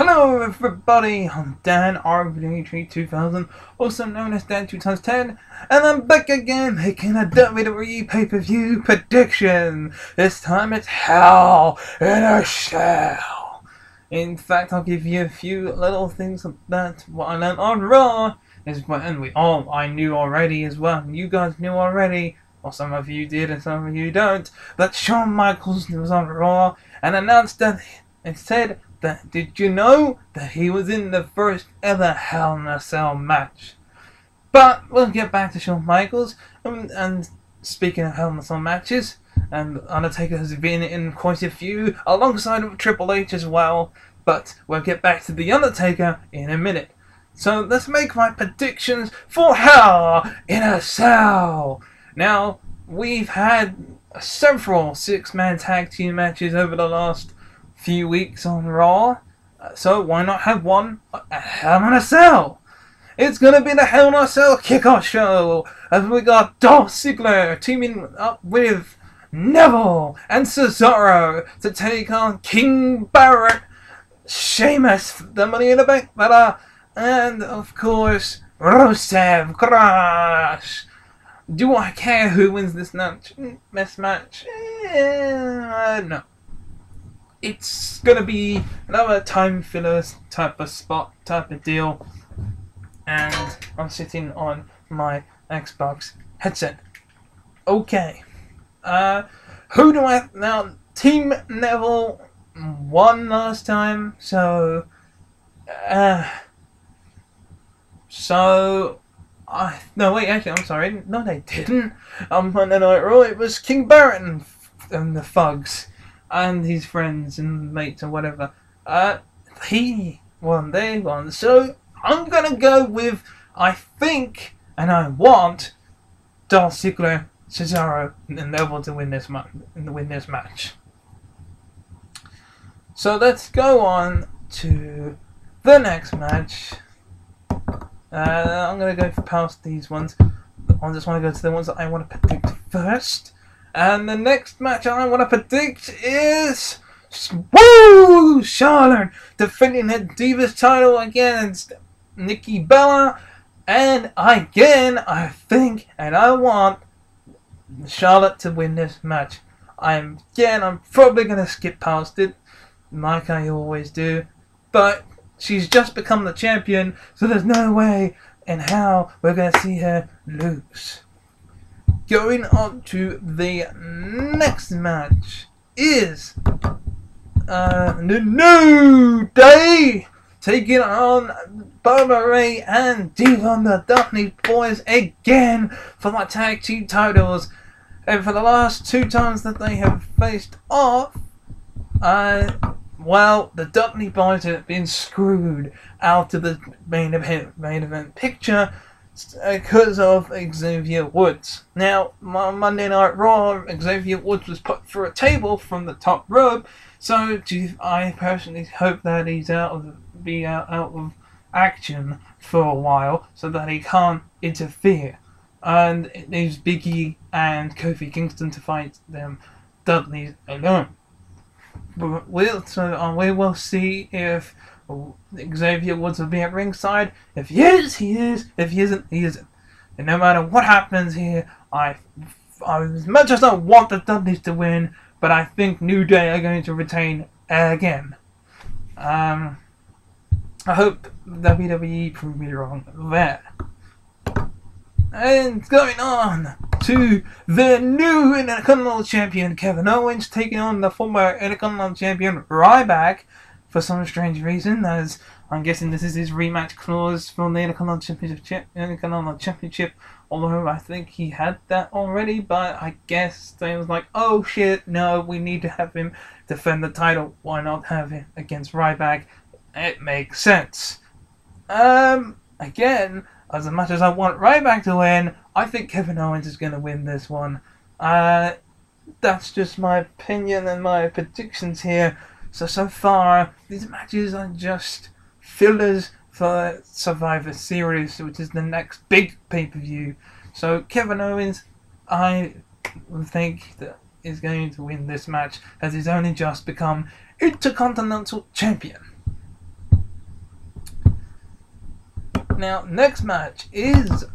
Hello everybody, I'm Danrvdtree2000, also known as Dan2010, and I'm back again making a WWE pay-per-view prediction. This time it's Hell in a Cell. In fact, I'll give you a few little things that what I learned on Raw, and I knew already as well, you guys knew already, or some of you did and some of you don't, that Shawn Michaels was on Raw and announced that it said that, did you know that he was in the first ever Hell in a Cell match? But we'll get back to Shawn Michaels, and speaking of Hell in a Cell matches, and Undertaker has been in quite a few, alongside with Triple H as well, but we'll get back to The Undertaker in a minute. So let's make my predictions for Hell in a Cell! Now, we've had several six-man tag team matches over the last few weeks on Raw, so why not have one at Hell in a Cell? It's gonna be the Hell in a Cell kickoff show, as we got Dolph Ziggler teaming up with Neville and Cesaro to take on King Barrett, Sheamus, the Money in the Bank fella, and of course Rusev Crush. Do I care who wins this match? No. It's gonna be another time filler type of spot, type of deal, and I'm sitting on my Xbox headset. Okay, who do I now? Team Neville won last time, so no wait, actually I'm sorry, no they didn't. On Monday Night Raw it was King Barrett and the Thugs and his friends and mates or whatever. He won, they won. So I'm gonna go with, I think and I want, Dolph Ziggler, Cesaro, and Neville to win this match. So let's go on to the next match. I'm gonna go past these ones. I just want to go to the ones that I want to predict first. And the next match I want to predict is Charlotte defending her Divas title against Nikki Bella. And again, I think and I want Charlotte to win this match. I'm probably going to skip past it, like I always do. But she's just become the champion, so there's no way in how we're going to see her lose. Going on to the next match is the New Day taking on Bray and the Dudley Boys again for the tag team titles. And for the last two times that they have faced off, well, the Dudley Boys have been screwed out of the main event picture because of Xavier Woods. Now, on Monday Night Raw, Xavier Woods was put through a table from the top rope, so I personally hope that he's out of action for a while, so that he can't interfere. And it leaves Big E and Kofi Kingston to fight them Dudleys alone. But we will see if Xavier Woods will be at ringside. If he is, he is. If he isn't, he isn't. And no matter what happens here, as much as I want the Dudleys to win, but I think New Day are going to retain again. I hope WWE prove me wrong there. And going on to the new Intercontinental Champion Kevin Owens taking on the former Intercontinental Champion Ryback for some strange reason, as I'm guessing this is his rematch clause from the Intercontinental Championship, although I think he had that already, but I guess they was like, oh shit, no, we need to have him defend the title, why not have it against Ryback? It makes sense. Again, as much as I want Ryback to win, I think Kevin Owens is going to win this one. That's just my opinion and my predictions here. So far, these matches are just fillers for Survivor Series, which is the next big pay-per-view. So Kevin Owens, I think that is going to win this match, as he's only just become Intercontinental Champion. Now, next match is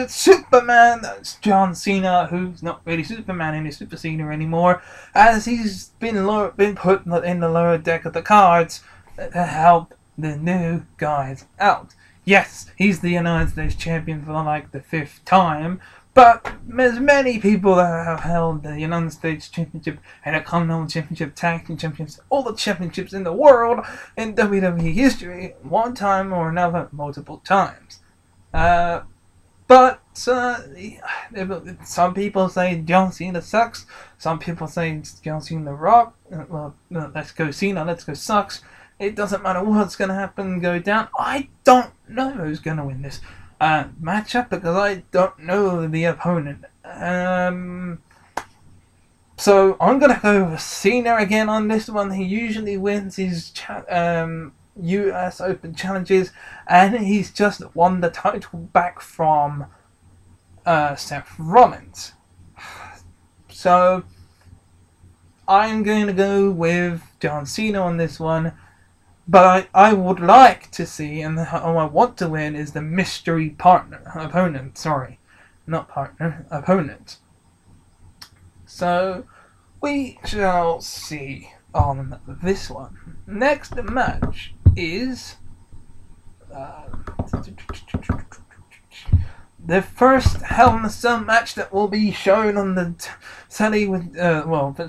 Superman. That's John Cena, who's not really Superman and he's Super Cena anymore, as he's been put in the lower deck of the cards to help the new guys out. Yes, he's the United States champion for like the 5th time, but there's many people that have held the United States Championship and a Continental Championship, Tag Team Championships, all the championships in the world in WWE history, one time or another, multiple times. But some people say John Cena sucks. Some people say John Cena rock. Well, let's go Cena. Let's go sucks. It doesn't matter what's going to happen, go down. I don't know who's going to win this matchup because I don't know the opponent. So I'm going to go with Cena again on this one. He usually wins his US Open challenges, and he's just won the title back from Seth Rollins. So I'm going to go with John Cena on this one. But I would like to see, and who I want to win is the mystery opponent. Sorry, not partner, opponent. So we shall see on this one. Next match is the first Hell in a Cell match that will be shown on the telly with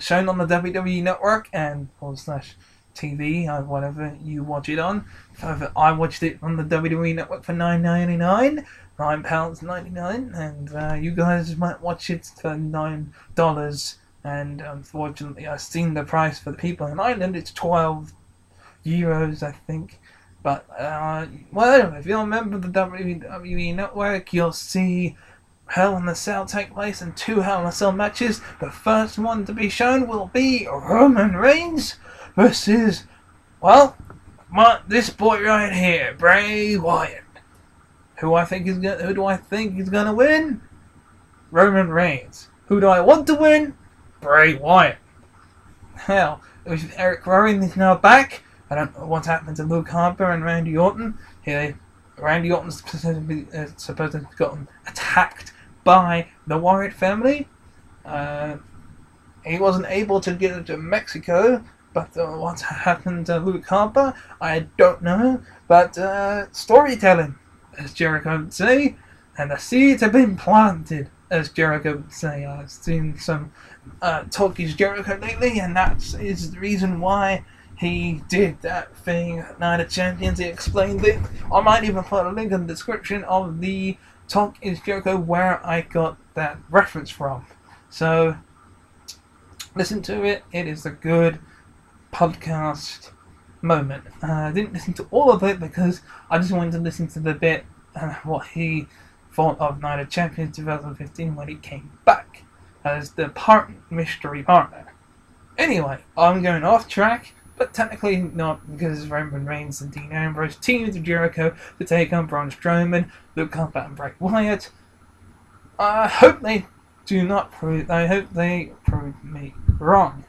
shown on the WWE Network and /TV, whatever you watch it on. I watched it on the WWE Network for £9.99, £9.99, and you guys might watch it for $9. And unfortunately, I've seen the price for the people in Ireland. It's €12, I think. But well, if you're a member of the WWE Network, you'll see Hell in a Cell take place in 2 Hell in a Cell matches. The first one to be shown will be Roman Reigns versus, well, this boy right here, Bray Wyatt. Who do I think is gonna win? Roman Reigns. Who do I want to win? Bray Wyatt. Hell, if Eric Rowan is now back, I don't know what's happened to Luke Harper and Randy Orton. Randy Orton's supposed to have gotten attacked by the Wyatt family. He wasn't able to get to Mexico, but what's happened to Luke Harper, I don't know. But storytelling, as Jericho would say, and the seeds have been planted, as Jericho would say. I've seen some Talkies Jericho lately, and that is the reason why he did that thing at Night of Champions. He explained it. I might even put a link in the description of the Talkies Jericho where I got that reference from. So listen to it. It is a good podcast moment. I didn't listen to all of it because I just wanted to listen to the bit what he thought of Night of Champions 2015 when he came back as the mystery partner. Anyway, I'm going off track, but technically not, because Roman Reigns and Dean Ambrose teamed with Jericho to take on Braun Strowman, Luke Harper and Bray Wyatt. I hope they prove me wrong.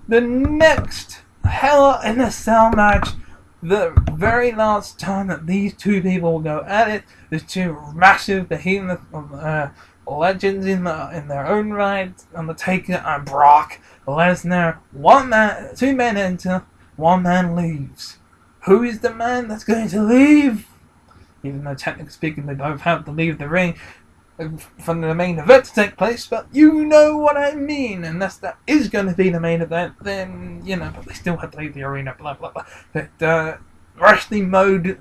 The next Hell in a Cell match, the very last time that these two people will go at it, there's two massive behemoth legends in their own right, Undertaker and Brock Lesnar. Two men enter, one man leaves. Who is the man that's going to leave? Even though technically speaking they both have to leave the ring for the main event to take place, but you know what I mean, unless that is going to be the main event, then, but they still have to leave the arena, blah blah blah. But wrestling mode,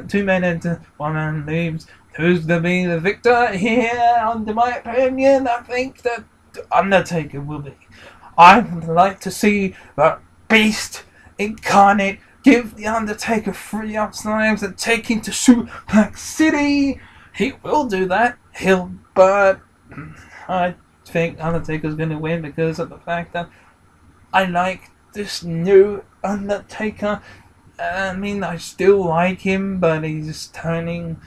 two men enter, one man leaves. Who's going to be the victor here? Under my opinion, I think that Undertaker will be. I would like to see the Beast incarnate give the Undertaker 3 upslides and take him to Suplex City. He will do that. But I think Undertaker's going to win because of the fact that I like this new Undertaker. I mean, I still like him, but he's turning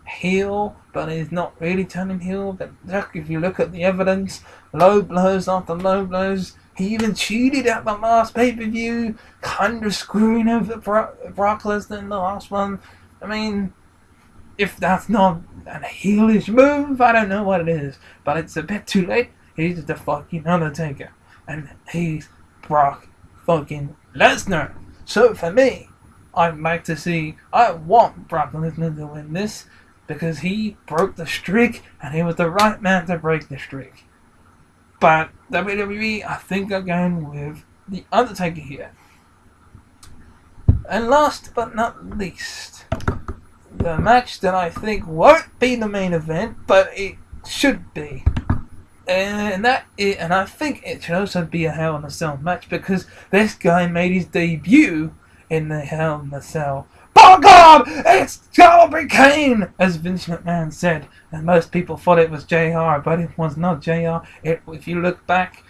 heel, but he's not really turning heel. But look, if you look at the evidence, low blows after low blows, He even cheated at the last pay-per-view, kind of screwing over Brock Lesnar in the last one. I mean, if that's not a heelish move, I don't know what it is. But it's a bit too late. He's the fucking Undertaker. And he's Brock fucking Lesnar. So for me, I want Brock Lesnar to win this, because he broke the streak, and he was the right man to break the streak. But WWE, I think, are going with the Undertaker here. And last but not least, the match that I think won't be the main event, but it should be. And I think it should also be a Hell in a Cell match, because this guy made his debut in the Hell in a Cell. By God, it's gotta be Kane, as Vince McMahon said, and most people thought it was JR, but it was not JR. If you look back,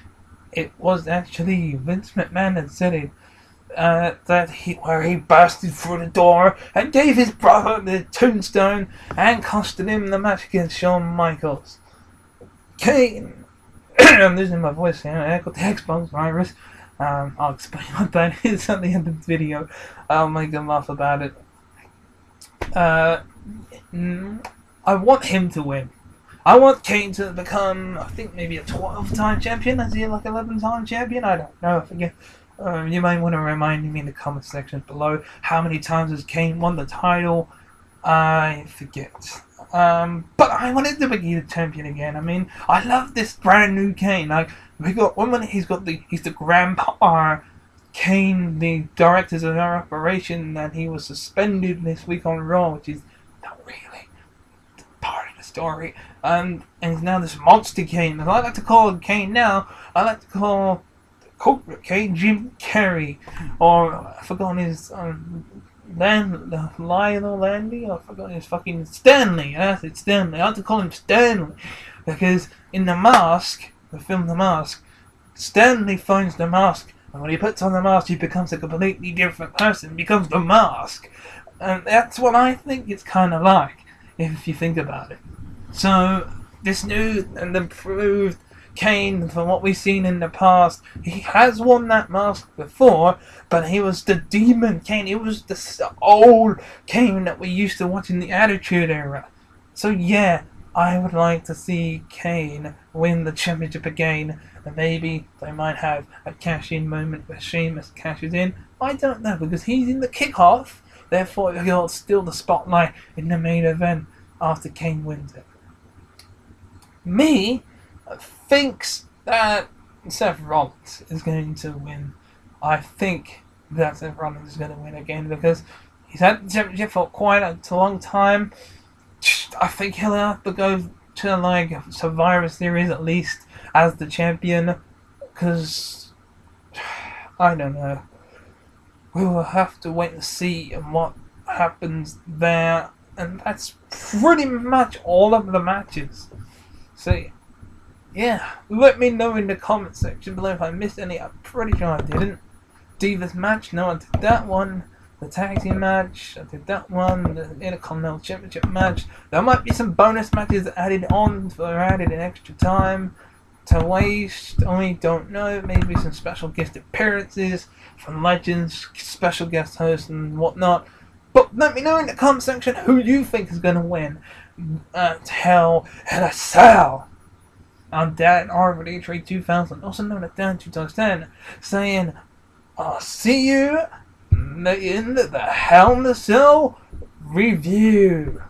it was actually Vince McMahon that said it. Where he busted through the door and gave his brother the tombstone and costed him the match against Shawn Michaels. Kane, I'm losing my voice here. I got the Xbox virus. I'll explain what that is at the end of the video. I'll make them laugh about it. I want him to win. I want Kane to become, I think, maybe a 12-time champion. Is he like 11-time champion? I don't know. I forget. You might want to remind me in the comment section below. How many times has Kane won the title? I forget. But I wanted to be the champion again. I mean, I love this brand new Kane. Like, he's the grandpa Kane, the directors of our operation, and he was suspended this week on Raw, which is not really part of the story. And he's now this monster Kane. And I like to call Kane now. I like to call Corporate Kane Jim Carrey, or I forgot his Lionel Landy. I forgot his fucking Stanley. Yes, it's Stanley. I like to call him Stanley because in The Mask, the film The Mask, Stanley finds the mask, and when he puts on the mask, he becomes a completely different person. He becomes the mask, and that's what I think it's kind of like, if you think about it. So this new and improved Kane, from what we've seen in the past, he has worn that mask before, but he was the Demon Kane. He was the old Kane that we used to watch in the Attitude Era. So yeah, I would like to see Kane win the championship again, and maybe they might have a cash-in moment where Sheamus cashes in. I don't know, because he's in the kickoff, therefore he'll steal the spotlight in the main event after Kane wins it. Me thinks that Seth Rollins is going to win. I think that Seth Rollins is going to win again because he's had the championship for quite a long time. I think he'll have to go to like Survivor Series at least as the champion, because I don't know. We will have to wait and see what happens there, and that's pretty much all of the matches. So yeah, let me know in the comment section below if I missed any. I'm pretty sure I didn't. Divas match, no, I did that one. The tag team match, I did that one. The Intercontinental Championship match. There might be some bonus matches added on for added in extra time to waste. I don't know. Maybe some special guest appearances from legends, special guest hosts and whatnot. But let me know in the comment section who you think is going to win Hell in a Cell. I'm Danrvdtree2000, also known as Dan2000, saying, I'll see you in the Hell in a Cell review.